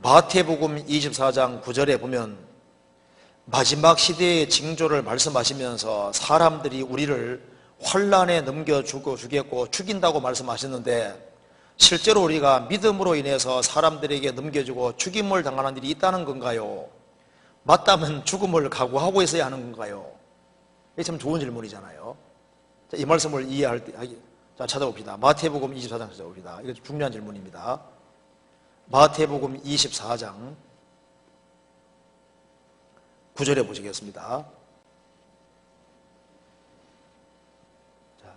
마태복음 24장 9절에 보면 마지막 시대의 징조를 말씀하시면서 사람들이 우리를 환난에 넘겨주고 주겠고 죽인다고 말씀하셨는데, 실제로 우리가 믿음으로 인해서 사람들에게 넘겨주고 죽임을 당하는 일이 있다는 건가요? 맞다면 죽음을 각오하고 있어야 하는 건가요? 이게 참 좋은 질문이잖아요. 자, 이 말씀을 이해할 때 찾아봅시다. 마태복음 24장 찾아봅시다. 이거 중요한 질문입니다. 마태복음 24장 9절에 보시겠습니다. 자,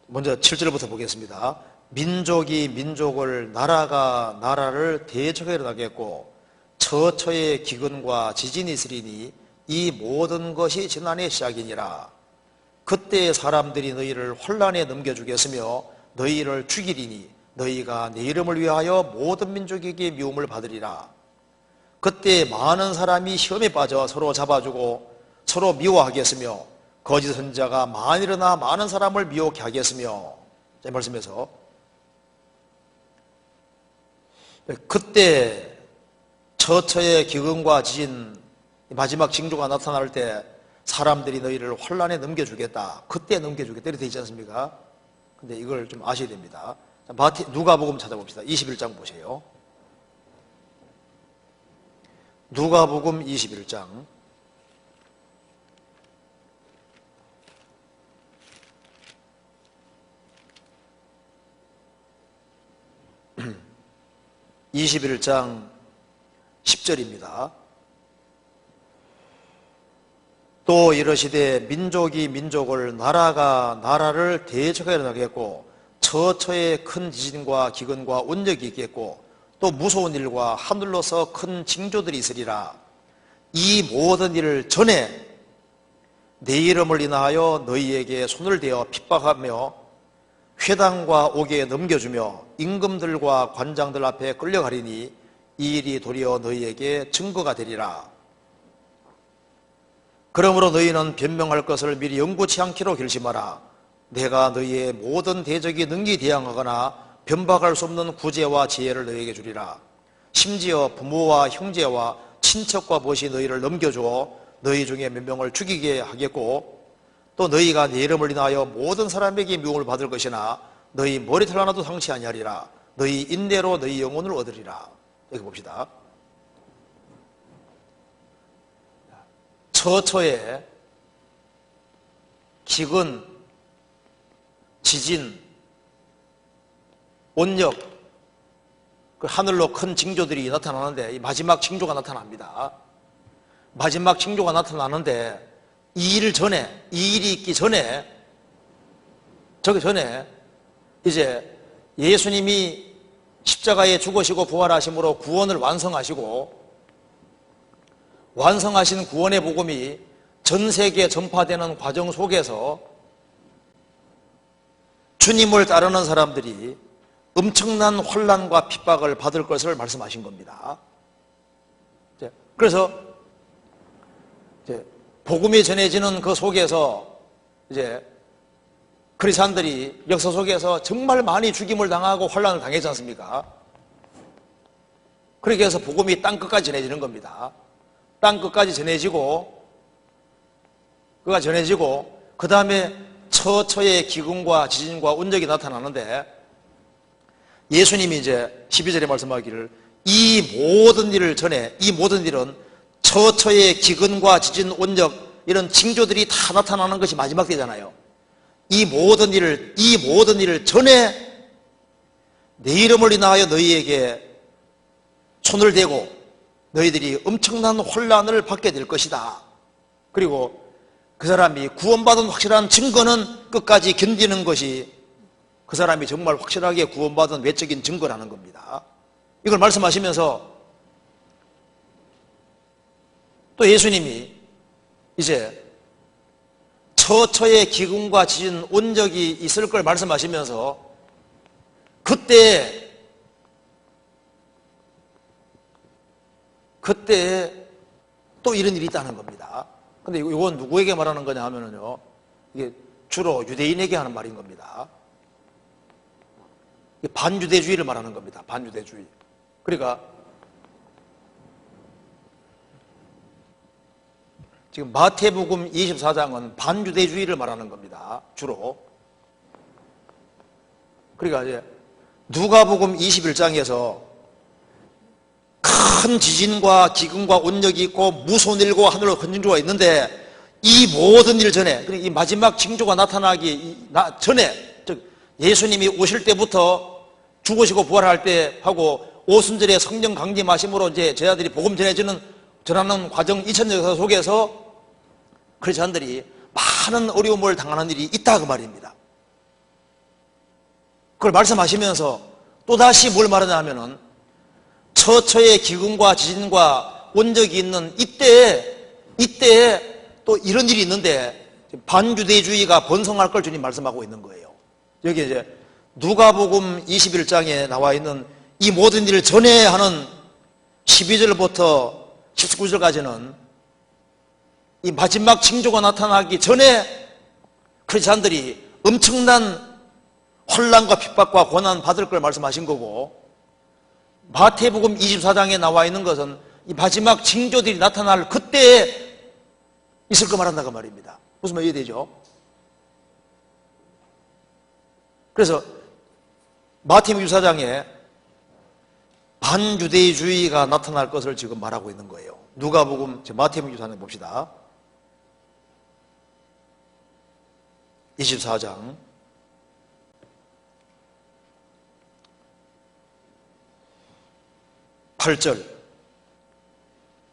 먼저 7절부터 보겠습니다. 민족이 민족을, 나라가 나라를 대적하여 나겠고 처처의 기근과 지진이 있으리니 이 모든 것이 지난해 시작이니라. 그때 사람들이 너희를 환난에 넘겨주겠으며 너희를 죽이리니 너희가 내 이름을 위하여 모든 민족에게 미움을 받으리라. 그때 많은 사람이 시험에 빠져 서로 잡아주고 서로 미워하겠으며 거짓 선지자가 많이 일어나 많은 사람을 미혹해 하겠으며. 이 말씀에서 그때 처처의 기근과 지진, 마지막 징조가 나타날 때 사람들이 너희를 환난에 넘겨주겠다, 그때 넘겨주겠다 이렇게 되어 있지 않습니까? 근데 이걸 좀 아셔야 됩니다. 누가복음 찾아봅시다. 21장 보세요. 누가복음 21장 21장 10절입니다. 또 이르시되 민족이 민족을, 나라가 나라를 대적하여 나겠고 처처의 큰 지진과 기근과 온역이 있겠고 또 무서운 일과 하늘로서 큰 징조들이 있으리라. 이 모든 일을 전에 내 이름을 인하여 너희에게 손을 대어 핍박하며 회당과 옥에 넘겨주며 임금들과 관장들 앞에 끌려가리니 이 일이 도리어 너희에게 증거가 되리라. 그러므로 너희는 변명할 것을 미리 영구치 않기로 결심하라. 내가 너희의 모든 대적이 능히 대항하거나 변박할 수 없는 구제와 지혜를 너희에게 주리라. 심지어 부모와 형제와 친척과 벗이 너희를 넘겨주어 너희 중에 몇 명을 죽이게 하겠고 또 너희가 내 이름을 인하여 모든 사람에게 미움을 받을 것이나 너희 머리털 하나도 상치 아니하리라. 너희 인내로 너희 영혼을 얻으리라. 여기 봅시다. 처처에 기근, 지진, 온역, 그 하늘로 큰 징조들이 나타나는데 이 마지막 징조가 나타납니다. 마지막 징조가 나타나는데 이 일이 있기 전에, 저기 전에 이제 예수님이 십자가에 죽으시고 부활하심으로 구원을 완성하시고 완성하신 구원의 복음이 전 세계에 전파되는 과정 속에서 주님을 따르는 사람들이 엄청난 혼란과 핍박을 받을 것을 말씀하신 겁니다. 그래서 복음이 전해지는 그 속에서 이제 그리스도인들이 역사 속에서 정말 많이 죽임을 당하고 혼란을 당했지 않습니까? 그렇게 해서 복음이 땅끝까지 전해지는 겁니다. 땅끝까지 전해지고 그 다음에 처처의 기근과 지진과 온역이 나타나는데 예수님이 이제 12절에 말씀하기를 이 모든 일을 전에, 이 모든 일은 처처의 기근과 지진, 온역 이런 징조들이 다 나타나는 것이 마지막 때잖아요. 이 모든 일을 전에 내 이름을 인하여 너희에게 손을 대고 너희들이 엄청난 혼란을 받게 될 것이다. 그리고 그 사람이 구원받은 확실한 증거는 끝까지 견디는 것이 그 사람이 정말 확실하게 구원받은 외적인 증거라는 겁니다. 이걸 말씀하시면서 또 예수님이 이제 처처의 기근과 지진, 온역이 있을 걸 말씀하시면서 그때 또 이런 일이 있다는 겁니다. 근데 이건 누구에게 말하는 거냐 하면은요, 이게 주로 유대인에게 하는 말인 겁니다. 반유대주의를 말하는 겁니다. 반유대주의. 그러니까 지금 마태복음 24장은 반유대주의를 말하는 겁니다. 주로. 그러니까 이제 누가복음 21장에서 큰 지진과 기근과 온역이 있고 무소일고 하늘로 흔징조가 있는데 이 모든 일 전에, 이 마지막 징조가 나타나기 전에, 즉 예수님이 오실 때부터 죽으시고 부활할 때 하고 오순절에 성령 강림하심으로 이제 제자들이 복음 전하는 과정 2000년 역사 속에서 크리스찬들이 많은 어려움을 당하는 일이 있다 그 말입니다. 그걸 말씀하시면서 또다시 뭘 말하냐 하면은 처처의 기근과 지진과 온적이 있는 이때에 또 이런 일이 있는데 반유대주의가 번성할 걸 주님 말씀하고 있는 거예요. 여기 이제 누가복음 21장에 나와 있는 이 모든 일을 전에 하는 12절부터 19절까지는 이 마지막 징조가 나타나기 전에 크리스찬들이 엄청난 혼란과 핍박과 고난 받을 걸 말씀하신 거고, 마태복음 24장에 나와 있는 것은 이 마지막 징조들이 나타날 그때에 있을 거 말한다고 말입니다. 무슨 말 이해되죠? 그래서 마태복음 24장에 반유대주의가 나타날 것을 지금 말하고 있는 거예요. 누가복음, 마태복음 24장 봅시다. 24장 8절,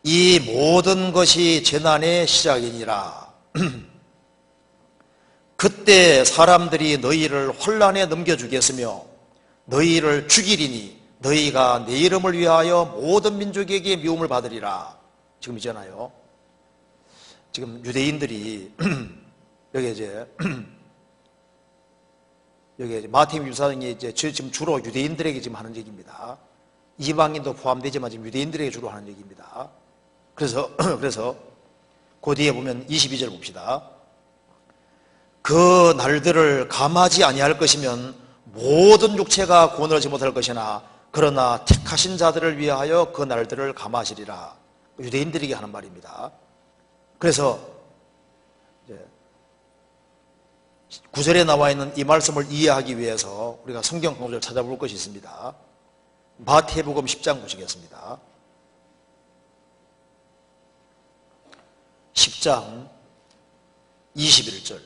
이 모든 것이 재난의 시작이니라. 그때 사람들이 너희를 혼란에 넘겨주겠으며 너희를 죽이리니 너희가 내 이름을 위하여 모든 민족에게 미움을 받으리라. 지금 있잖아요. 지금 유대인들이 여기 이제 마태복음 24장에 이제 지금 주로 유대인들에게 지금 하는 얘기입니다. 이방인도 포함되지만 지금 유대인들에게 주로 하는 얘기입니다. 그래서 그 뒤에 보면 22절 봅시다. 그 날들을 감하지 아니할 것이면 모든 육체가 구원을 얻지 못할 것이나 그러나 택하신 자들을 위하여 그 날들을 감하시리라. 유대인들에게 하는 말입니다. 그래서 9절에 나와 있는 이 말씀을 이해하기 위해서 우리가 성경 강조를 찾아볼 것이 있습니다. 마태복음 10장 보시겠습니다. 10장 21절.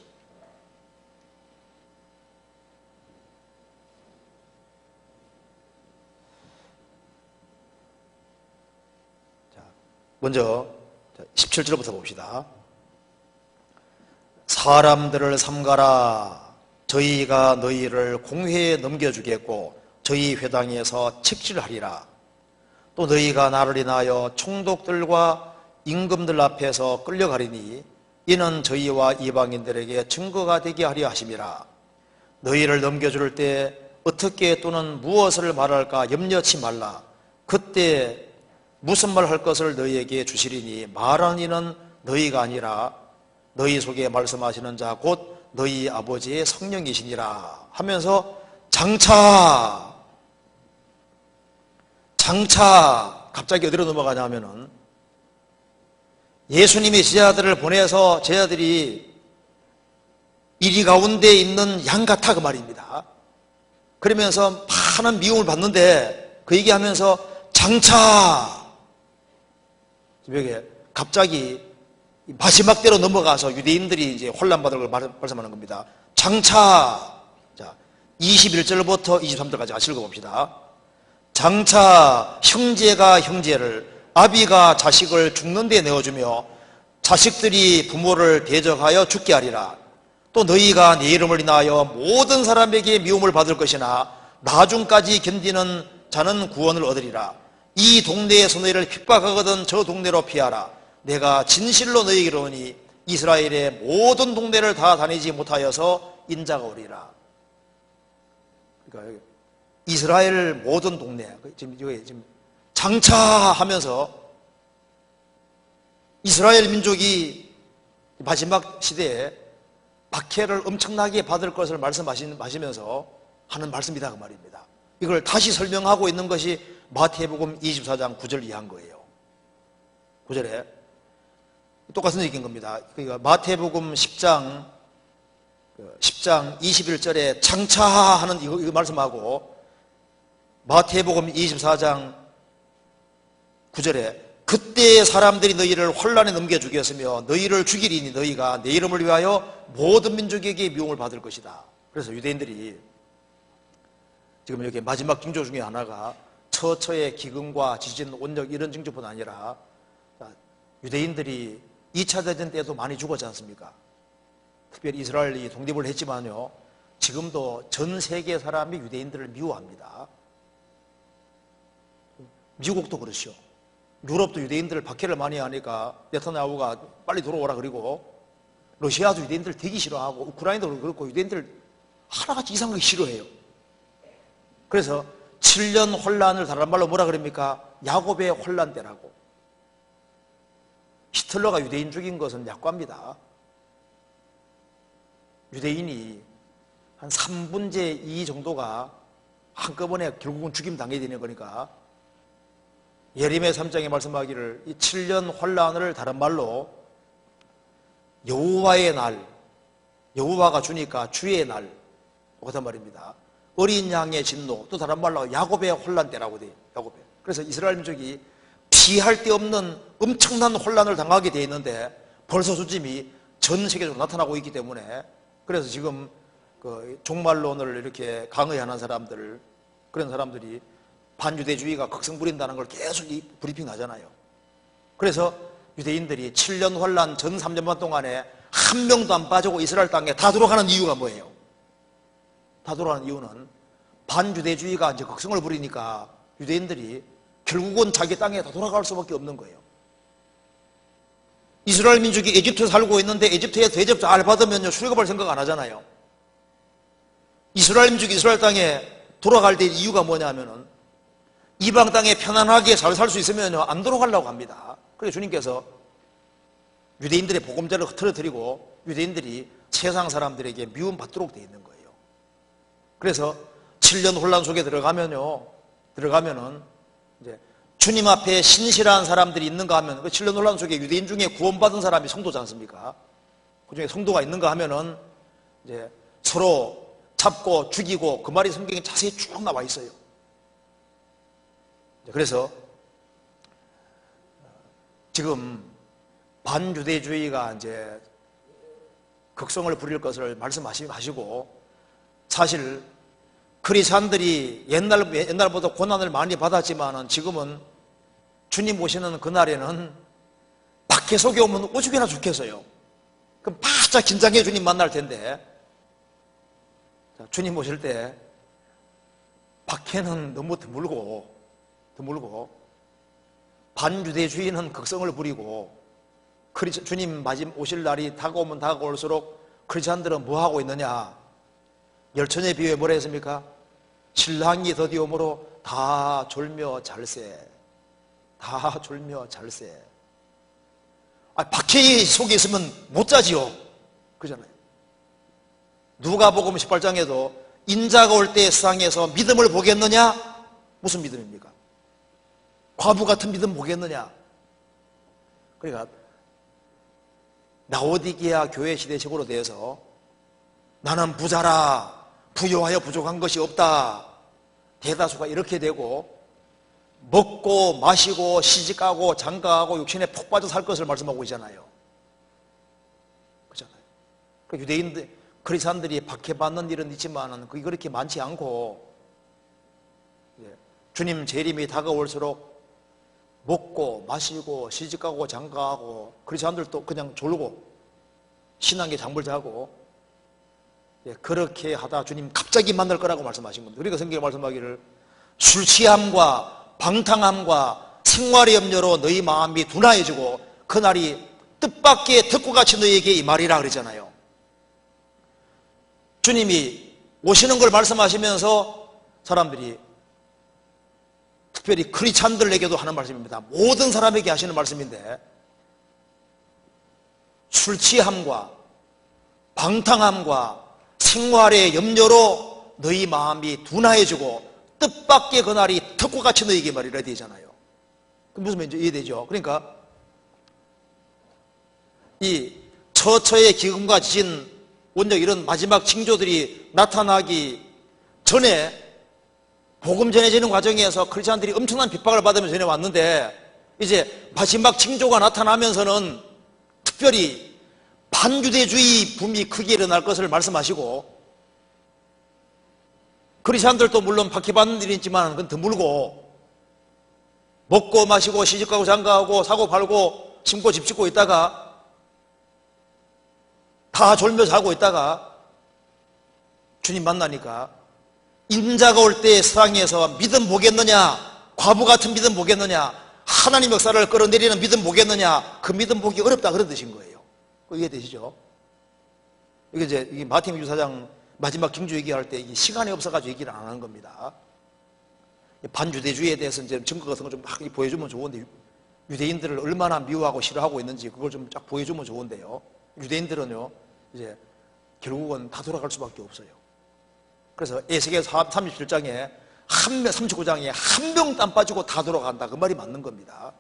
먼저 17절부터 봅시다. 사람들을 삼가라. 저희가 너희를 공회에 넘겨주겠고 저희 회당에서 책질하리라. 또 너희가 나를 인하여 총독들과 임금들 앞에서 끌려가리니 이는 저희와 이방인들에게 증거가 되게 하려 하심이라. 너희를 넘겨줄 때 어떻게 또는 무엇을 말할까 염려치 말라. 그때 무슨 말 할 것을 너희에게 주시리니 말하는 이는 너희가 아니라 너희 속에 말씀하시는 자 곧 너희 아버지의 성령이시니라 하면서 장차 갑자기 어디로 넘어가냐 하면은 예수님이 제자들을 보내서 제자들이 이리 가운데 있는 양 같아 그 말입니다. 그러면서 많은 미움을 받는데 그 얘기하면서 장차 여기 갑자기 마지막 때로 넘어가서 유대인들이 이제 혼란받을 걸 말씀하는 겁니다. 장차, 자 21절부터 23절까지 같이 읽어봅시다. 장차 형제가 형제를, 아비가 자식을 죽는 데 내어주며 자식들이 부모를 대적하여 죽게 하리라. 또 너희가 내 이름을 인하여 모든 사람에게 미움을 받을 것이나 나중까지 견디는 자는 구원을 얻으리라. 이 동네에서 너희를 핍박하거든 저 동네로 피하라. 내가 진실로 너희에게 이르노니 이스라엘의 모든 동네를 다 다니지 못하여서 인자가 오리라. 그러니까 이스라엘 모든 동네, 지금 장차 하면서 이스라엘 민족이 마지막 시대에 박해를 엄청나게 받을 것을 말씀하시면서 하는 말씀이다 그 말입니다. 이걸 다시 설명하고 있는 것이 마태복음 24장 9절 이하인 거예요. 9절에 똑같은 얘기인 겁니다. 그러니까 마태복음 10장 21절에 장차하는 이거 말씀하고 마태복음 24장 9절에 그때 사람들이 너희를 혼란에 넘겨 주겠으며 너희를 죽이리니 너희가 내 이름을 위하여 모든 민족에게 미움을 받을 것이다. 그래서 유대인들이 지금 여기 마지막 징조 중에 하나가 처처의 기근과 지진, 온역 이런 징조뿐 아니라 유대인들이 2차 대전 때도 많이 죽었지 않습니까? 특별히 이스라엘이 독립을 했지만요, 지금도 전 세계 사람이 유대인들을 미워합니다. 미국도 그렇죠. 유럽도 유대인들을 박해를 많이 하니까 네타냐후가 빨리 돌아오라 그리고 러시아도 유대인들 되게 싫어하고 우크라이나도 그렇고 유대인들 하나같이 이상하게 싫어해요. 그래서 7년 혼란을 다른 말로 뭐라 그럽니까? 야곱의 혼란 때라고. 히틀러가 유대인 죽인 것은 약과입니다. 유대인이 한 3분의 2 정도가 한꺼번에 결국은 죽임 당해야 되는 거니까 예레미야 3장에 말씀하기를 이 7년 혼란을 다른 말로 여호와의 날, 여호와가 주니까 주의 날 똑같은 말입니다. 어린 양의 진노, 또 다른 말로 야곱의 혼란 때라고 돼요. 야곱의. 그래서 이스라엘 민족이 피할 데 없는 엄청난 혼란을 당하게 돼 있는데 벌써 수침이 전 세계적으로 나타나고 있기 때문에 그래서 지금 그 종말론을 이렇게 강의하는 사람들, 그런 사람들이 반유대주의가 극성 부린다는 걸 계속 브리핑 하잖아요. 그래서 유대인들이 7년 혼란 전 3년 반 동안에 한 명도 안 빠지고 이스라엘 땅에 다 들어가는 이유가 뭐예요? 다 들어가는 이유는 반유대주의가 이제 극성을 부리니까 유대인들이 결국은 자기 땅에 다 돌아갈 수밖에 없는 거예요. 이스라엘 민족이 이집트에 살고 있는데 이집트에 대접 잘 받으면요 출애굽할 생각 안 하잖아요. 이스라엘 민족이 이스라엘 땅에 돌아갈 때 이유가 뭐냐면은 이방 땅에 편안하게 잘 살 수 있으면요 안 돌아가려고 합니다. 그래서 주님께서 유대인들의 복음자를 흐트러뜨리고 유대인들이 세상 사람들에게 미움받도록 되어 있는 거예요. 그래서 7년 혼란 속에 들어가면은 이제 주님 앞에 신실한 사람들이 있는가 하면 그 7년 혼란 속에 유대인 중에 구원받은 사람이 성도지 않습니까? 그 중에 성도가 있는가 하면은 이제 서로 잡고 죽이고 그 말이 성경에 자세히 쭉 나와 있어요. 그래서 지금 반유대주의가 이제 극성을 부릴 것을 말씀하시고 사실 크리스찬들이 옛날보다 고난을 많이 받았지만은 지금은 주님 오시는 그날에는 박해 속에 오면 오죽이나 죽겠어요. 그럼 바짝 긴장해 주님 만날 텐데 주님 오실 때 박해는 너무 드물고 반유대주의는 극성을 부리고 주님 마지막 오실 날이 다가오면 다가올수록 크리스찬들은 뭐 하고 있느냐? 열처녀의 비유에 뭐라 했습니까? 신랑이 더디오므로 다 졸며 잘세. 다 졸며 잘세. 박해 속에 있으면 못 자지요. 그잖아요. 누가복음 18장에도 인자가 올 때 세상에서 믿음을 보겠느냐? 무슨 믿음입니까? 과부 같은 믿음 보겠느냐? 그러니까 라오디게아 교회 시대식으로 되어서 나는 부자라 부여하여 부족한 것이 없다. 대다수가 이렇게 되고 먹고 마시고 시집가고 장가가고 육신에 푹 빠져 살 것을 말씀하고 있잖아요. 그렇잖아요. 그러니까 유대인들, 크리스찬들이 박해받는 일은 있지만은 그게 그렇게 많지 않고 주님 재림이 다가올수록 먹고 마시고 시집가고 장가가고 크리스찬들도 그냥 졸고 신앙의 장물 자고 그렇게 하다 주님 갑자기 만날 거라고 말씀하신 겁니다. 그러니까 성경에 말씀하기를 술 취함과 방탕함과 생활의 염려로 너희 마음이 둔하여지고 그날이 뜻밖의 덕구같이 너희에게 이 말이라 그러잖아요. 주님이 오시는 걸 말씀하시면서 사람들이 특별히 크리스찬들에게도 하는 말씀입니다. 모든 사람에게 하시는 말씀인데 술 취함과 방탕함과 생활의 염려로 너희 마음이 둔하여지고 뜻밖의 그날이 턱과같이 너희에게 말이라 되잖아요. 무슨 말인지 이해되죠? 그러니까 이 처처의 기근과 지진, 원적 이런 마지막 징조들이 나타나기 전에 복음 전해지는 과정에서 크리스찬들이 엄청난 핍박을 받으면서 전해왔는데 이제 마지막 징조가 나타나면서는 특별히 반유대주의 붐이 크게 일어날 것을 말씀하시고 크리스찬들도 물론 박해받는 일이 있지만 그건 드물고 먹고 마시고 시집가고 장가하고 사고 팔고 심고 집 짓고 있다가 다 졸며 자고 있다가 주님 만나니까 인자가 올 때의 세상에서 믿음 보겠느냐, 과부 같은 믿음 보겠느냐, 하나님 역사를 끌어내리는 믿음 보겠느냐, 그 믿음 보기 어렵다 그런 뜻인 거예요. 이해되시죠? 이게 이제 마태복음 24장 마지막 징조 얘기할 때 시간이 없어가지고 얘기를 안 하는 겁니다. 반유대주의에 대해서 이제 증거 같은 거 좀 막 보여주면 좋은데 유대인들을 얼마나 미워하고 싫어하고 있는지 그걸 좀 쫙 보여주면 좋은데요. 유대인들은요, 이제 결국은 다 돌아갈 수밖에 없어요. 그래서 에스겔서 37장에 39장에 한 명 땀 빠지고 다 돌아간다. 그 말이 맞는 겁니다.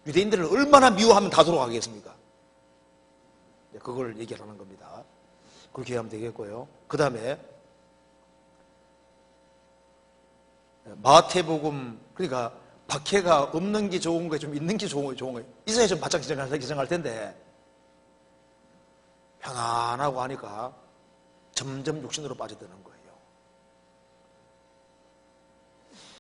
유대인들을 얼마나 미워하면 다 돌아가겠습니까? 그걸 얘기하는 겁니다. 그렇게 하면 되겠고요. 그 다음에 마태복음, 그러니까 박해가 없는 게 좋은 거예요, 좀 있는 게 좋은 거예요. 있어야 좀 바짝 기정할 텐데 편안하고 하니까 점점 육신으로 빠져드는 거예요.